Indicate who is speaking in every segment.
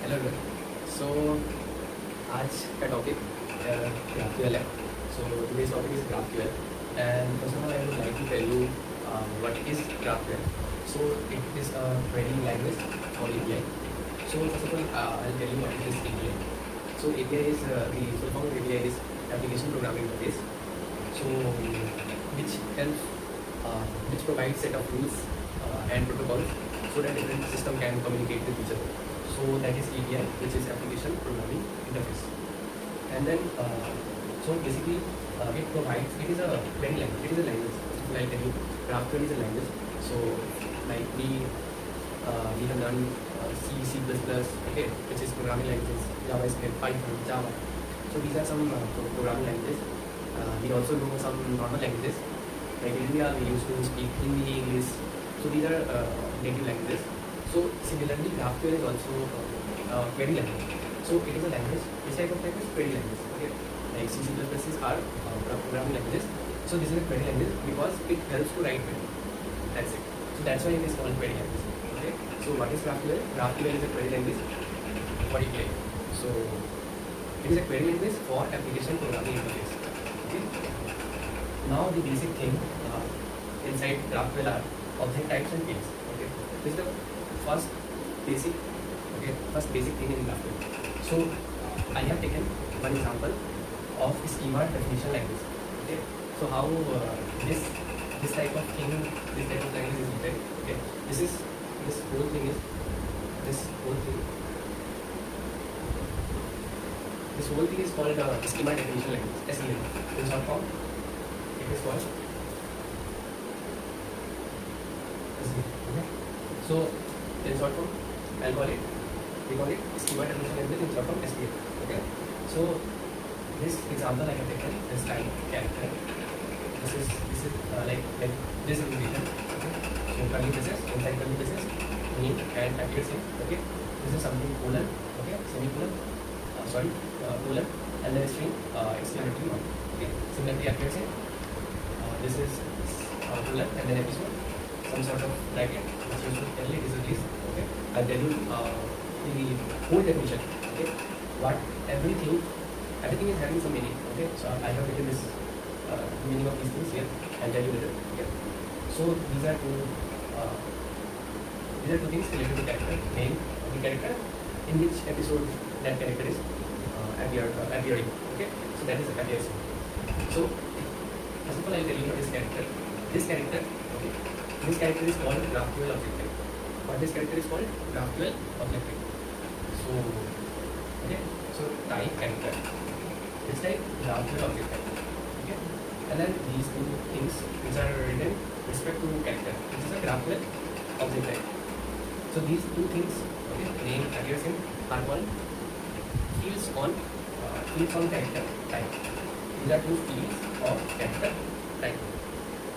Speaker 1: Hello everyone. सो आज का topic GraphQL है. So today's topic is GraphQL, and first of all I would like to tell you what is GraphQL. So it is a querying language for API. So first of all I'll tell you what is API. So API is the full form of API is application programming interface. So which helps which provides set of rules and protocols so that different system can communicate with each other. So that is API, which is application programming interface. And then so basically it provides, it is a query language, it is a language. I'll tell you, GraphQL is a language. So like we have done C, C++, okay, which is programming languages, JavaScript, Python, Java. So these are some programming languages. We also know some normal languages. Like in India, we used to speak Hindi, English. So these are native languages. So similarly, GraphQL is also query language. So it is a language. This type of language is query language. Okay, like C, C++ are programming languages. So this is a query language because it helps to write query. That's it. So that's why it is called query language. Okay. So what is GraphQL? GraphQL is a query language for API. So it is a query language for application programming interface. Okay. Now the basic thing inside GraphQL are object types and fields. Okay. This is the first basic thing in GraphQL. So I have taken one example of schema definition language. Okay. So how this type of thing, this type of language is written. Okay. This whole thing is called schema definition language. SDL. In short form, it is called SDL. Okay. So in short form, we call it schema definition language, in short form SDL. Okay. So this example I have taken is like character. This is like this is written. Okay. So curly braces, inside curly braces, name and appears in. Okay. This is something colon. Okay. Semicolon. Colon, and then string exclamatory mark. Okay. Similarly appears in. This is colon and then episode. Some sort of bracket which used to tell it is a list. Okay. I'll tell you the whole definition. Okay. What everything is having some meaning. Okay. So I have written this meaning of these things here. I'll tell you later. Okay. So these are two things related to character. Name of the character, in which episode that character is appearing. Okay. So that is the appearance. So first of all I'll tell you what is character. This character is called GraphQL object type. What this character is called? GraphQL object type. So okay, so type character. It's like GraphQL object type. Okay, and then these two things which are written respect to character. This is a GraphQL object type. So these two things, okay, name, appears in, are called fields on character type. These are two fields of character type,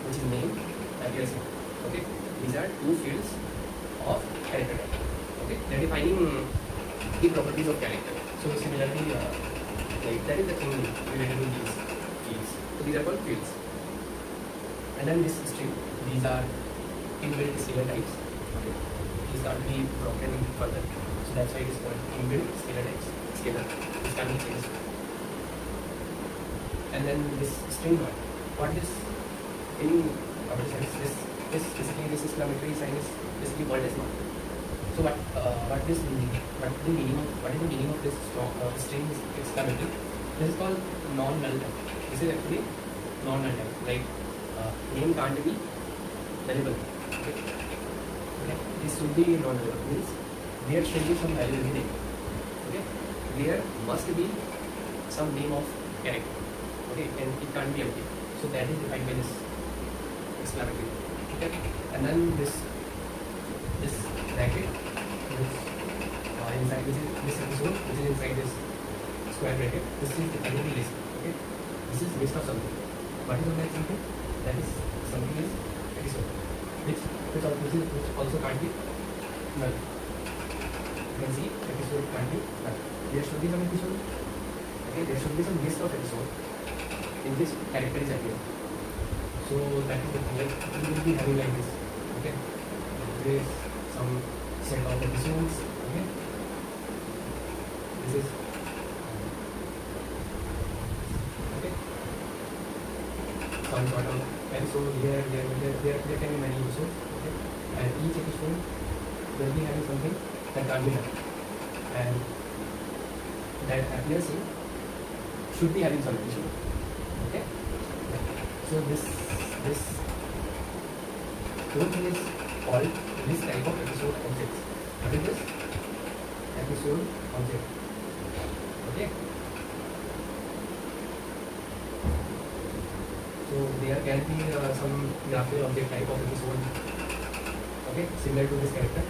Speaker 1: which is name, appears in. Okay, these are two fields of character type. Okay, they are defining the properties of character. So similarly, like that is the thing related to these fields. So these are called fields. And then this string, these are inbuilt scalar types. Okay, these can't be broken further. So that's why it is called inbuilt scalar types. Scalar, this can be changed. And then this string one, what is in our sense, this basically this exclamatory sign is basically called as mark. So what is the meaning of this string exclamatory? This is called non-null type. This is actually non-null type. Like name can't be variable. Okay. Okay. This should be non-null. Means there should be some value in the name. Okay. There must be some name of character. Okay, and it can't be empty. So that is defined by this exclamatory. Okay, and then this bracket, inside this episode, which is inside this square bracket. This is defining the list. Okay, this is list of something. What is on that something? That is something is episode, which also can't be null. You can see episode can't be null. There should be some episode. Okay, there should be some list of episode in this character is appear. So that is the thing, like we will be having like this. Okay, there is some set of episodes. Okay, this is okay, some sort of, and so there can be many episodes, okay, and each episode will be having something that can't be done, and that appears in should be having some episode, okay. So this whole thing is called this type of episode objects. What is this? Episode object. Okay. So there can be some GraphQL object type of episode. Okay, similar to this character.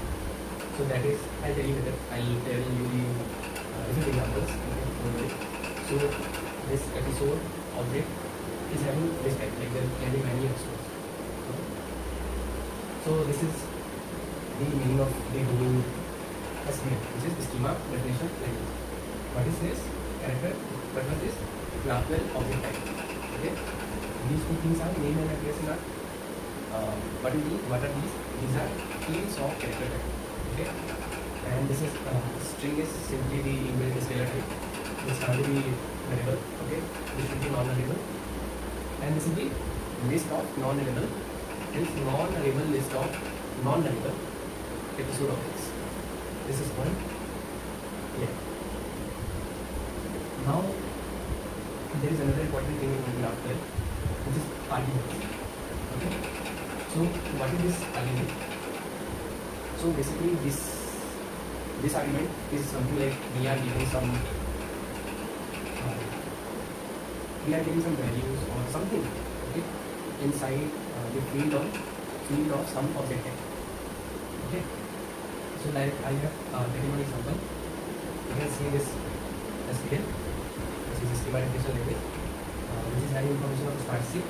Speaker 1: So that is, I'll tell you later. I'll tell you the different examples. Okay. So this episode object is having this type, like there can be many episodes. Okay. So this is the meaning of the whole SDL, which is schema definition language. What is this? Character. What was this? GraphQL object type. Okay. These two things are name and address in our what are these? These are fields of character type. Okay. And this is string is simply the inbuilt scalar type. This can't be variable. Okay. This should be non-variable. And this is the list of non-variable. This non-variable list of non-variable episode objects. This is one. Yeah. Now there is another important thing in GraphQL, which is arguments. Okay. So what is this argument? So basically this argument is something like we are giving some values or something, okay, inside the field of some object type. Okay. So like I have taken one example. You can see this SQL. This is schema definition language, which is having information of Starship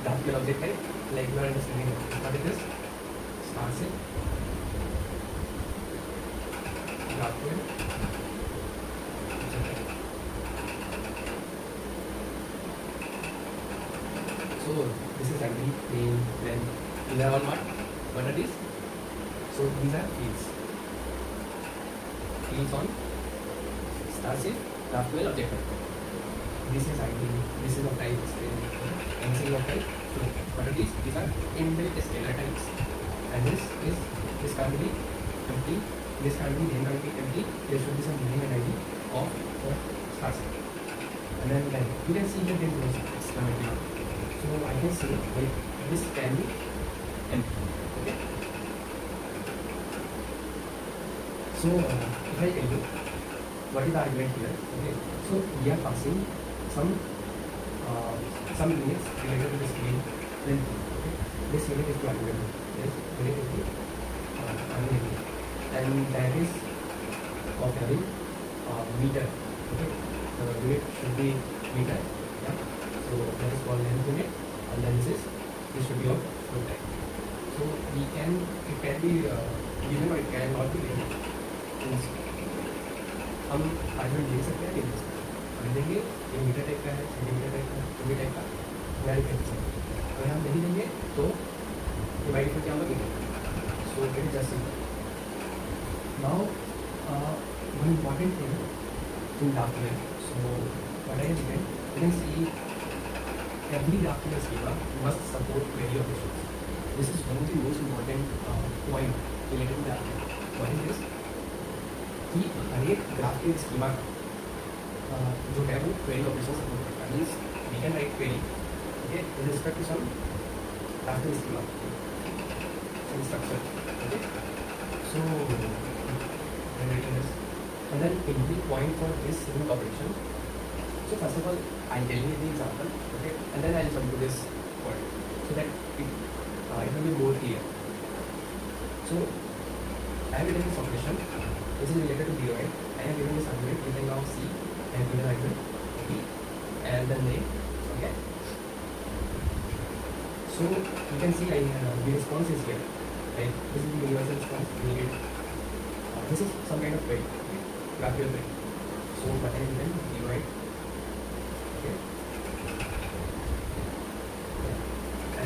Speaker 1: GraphQL object type. Like you are understanding what it is. Starship GraphQL object type. So this is actually name, then these are all what are these? So these are fields on Starship GraphQL object type. This is ID, this is of type string, and this is of type float. What are these? These are inbuilt scalar types. And this can't be empty, this can't be name, can't be empty. There should be some name and ID of the Starship. And then like you can see here there is exclamation mark. So I can say like this can be empty. Okay. So if I tell you what is the argument here, okay. So we are passing some units related to this field length. Okay. This unit is the argument. This unit is the argument, and that is of having meter. Okay. The unit should be meter. Yeah. So that is called length unit, and then this should be of float type. So it can be given or it can not be given. हम argument ले सकते हैं, हम देंगे ये meter type का है, centimetre type का है, किमी टाइप का, वैल्यू कर सकते हैं. अगर हम नहीं देंगे तो डिवाइड करके हम लोग so it is just simple. Now one important thing in GraphQL. So what I have written, you can see every GraphQL schema must support query operations. This is one of the most important point related to GraphQL. What is this? कि हर एक GraphQL schema जो है वो query operation support करता है. Means we can write query, okay, with respect to some GraphQL schema, some structure, okay. So and then in the point for this root operation. So first of all I'll tell you the example, okay, and then I'll come to this point so that it will be more clear. So I have written this operation which is related to DOI. I have given this argument, you can now see I have given argument B and then name. Okay. So you can see the response is here. Right? This is the universal response needed. This is some kind of query, okay? GraphQL query. So what I have given DOI. Okay.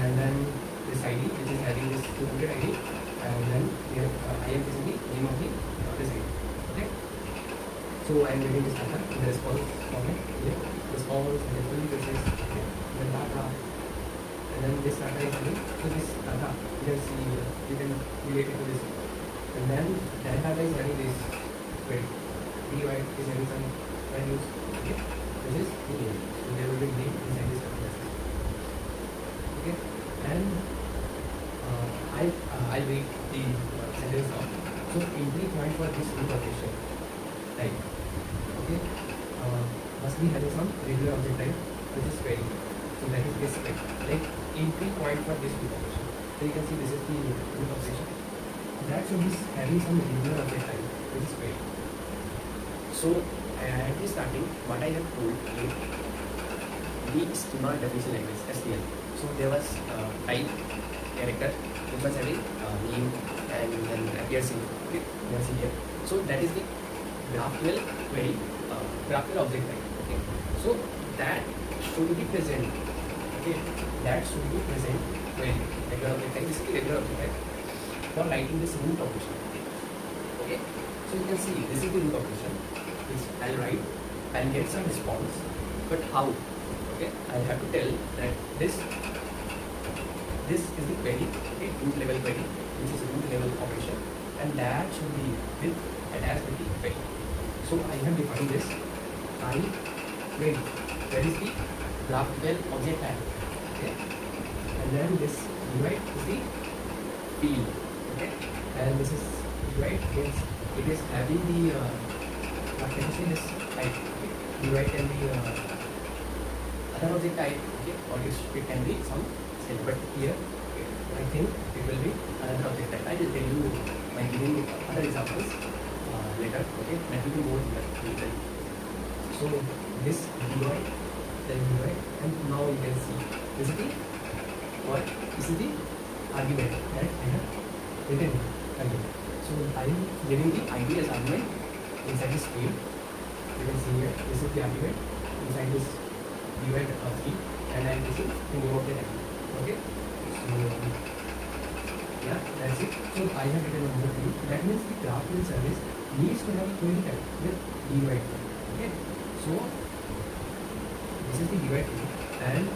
Speaker 1: And then this ID, which is having this 200 ID, and then here I am using the name of the this ID. Okay. So I am getting this data in the response format here, response and then fully process, then data, and then this data is coming. So this data you can see here, you can relate it to this, and then that data is having this query. Divide is having some values. Okay, this is the name. So there will be name inside this data. Okay, and I'll read the sentence now. So entry point for this root operation, right? Okay, must be having some regular object type which is query. So that is this type. Like entry point for this root operation. So you can see this is the root operation. That should be having some regular object type which is query. So at the starting, what I have told is the schema definition language (SDL). So there was type character which was having name and then appears in, okay, you can see here. So that is the GraphQL query, GraphQL object type. Okay, so that should be present. Okay, that should be present query regular object type. This is the regular object type for writing this root operation. Okay, so you can see this is the root operation which I'll write. I'll get some response, but how? Okay, I'll have to tell that this is the query, okay, root level query, which is a root level operation, and that should be with attached with the query. So I have defined this I query. Where is the GraphQL object type? Okay, and then this divide is the field. Okay, and this is divide means it is having the what can you say this type? Okay, divide can be other object type. Okay, or it can be some. But here, okay, I think it will be another object type. I will tell you by giving other examples later. Okay, that will be more clear. So this divide, then divide, and now you can see this is the what? This is the argument that I have written again. So I am giving the ID as argument inside this field. You can see here. This is the argument inside this divide field, and I am using the name of the argument. Okay, so yeah, that's it. So I have written number 3. That means the GraphQL service needs to have a query type with divide. Okay, so this is the divide field, and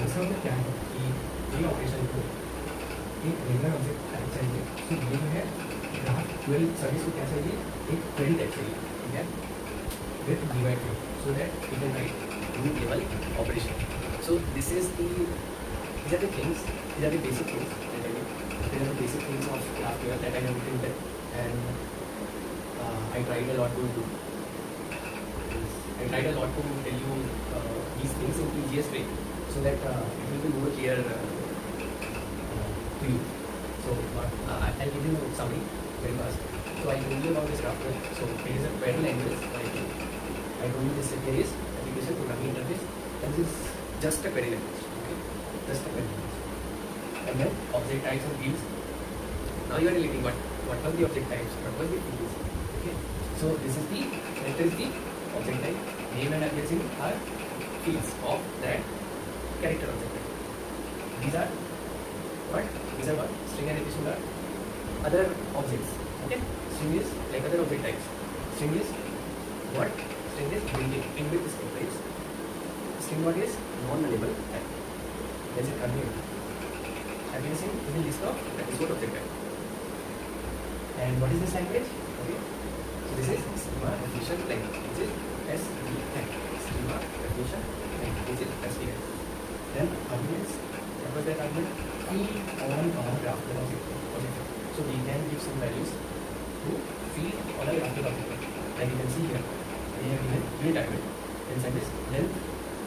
Speaker 1: this is the क्या है कि ये operation को एक regular object type चाहिए. So ये जो है GraphQL service को क्या चाहिए? एक query type चाहिए, ठीक है? With divide field, so that we can write root level operation. So this is the these are the things, these are the basic things that I do. These are the basic things of GraphQL that I have written there, and I tried a lot to tell you these things in easiest way, so that it will be more clear to you. So I'll give you a summary very fast. So I told you about this GraphQL. So it is a query language. I told you this here is application programming interface, and this is just a query language. Just a query language. And then object types and fields. Now you are relating what was the object types, what was the fields. Okay. So this is the object type. Name and addressing are fields of that character object type. These are what? String and addition are other objects. Okay. String is like other object types. String is what? String is inbuilt string types. String what is non-nullable type. There's a convert. Addressing is a list of that is what object type. And what is this language? Okay. So this is schema definition language, which is SDL. Schema definition language, which is SDL. Then arguments. What was that argument? Feed on our GraphQL object. So we can give some values to feed on a GraphQL object. Like you can see here, we have given unit argument inside this, then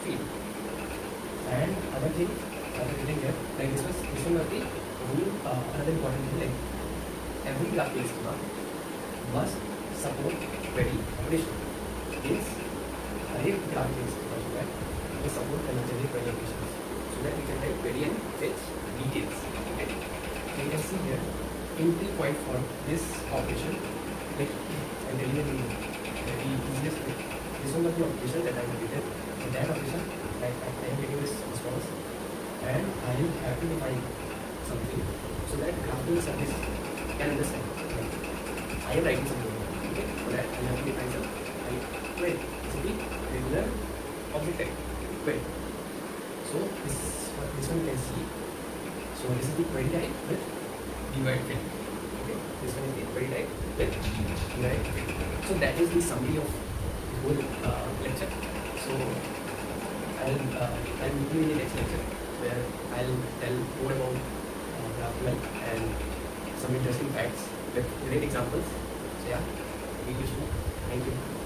Speaker 1: feed. And other thing here, like this was the rule, another important thing, like every GraphQL schema must support query operation. Means every GraphQL schema must support conventional query operations, so that we can type query and fetch details. Okay. So you can see here entry point for this operation. Like I'm telling you the easiest way. This one was the operation that I have written. So that operation, I am getting this response, and I have to define something so that GraphQL service can understand. I am writing something. Okay, for that I have to define some right? Query, simply regular object type query. So this one you can see. So this is the query type with divide field. Okay, this one is the query type with divide field. So that is the summary of the whole lecture. So I'll meet you in the next lecture where I'll tell more about GraphQL and some interesting facts with great examples. So yeah, meet you soon. Thank you.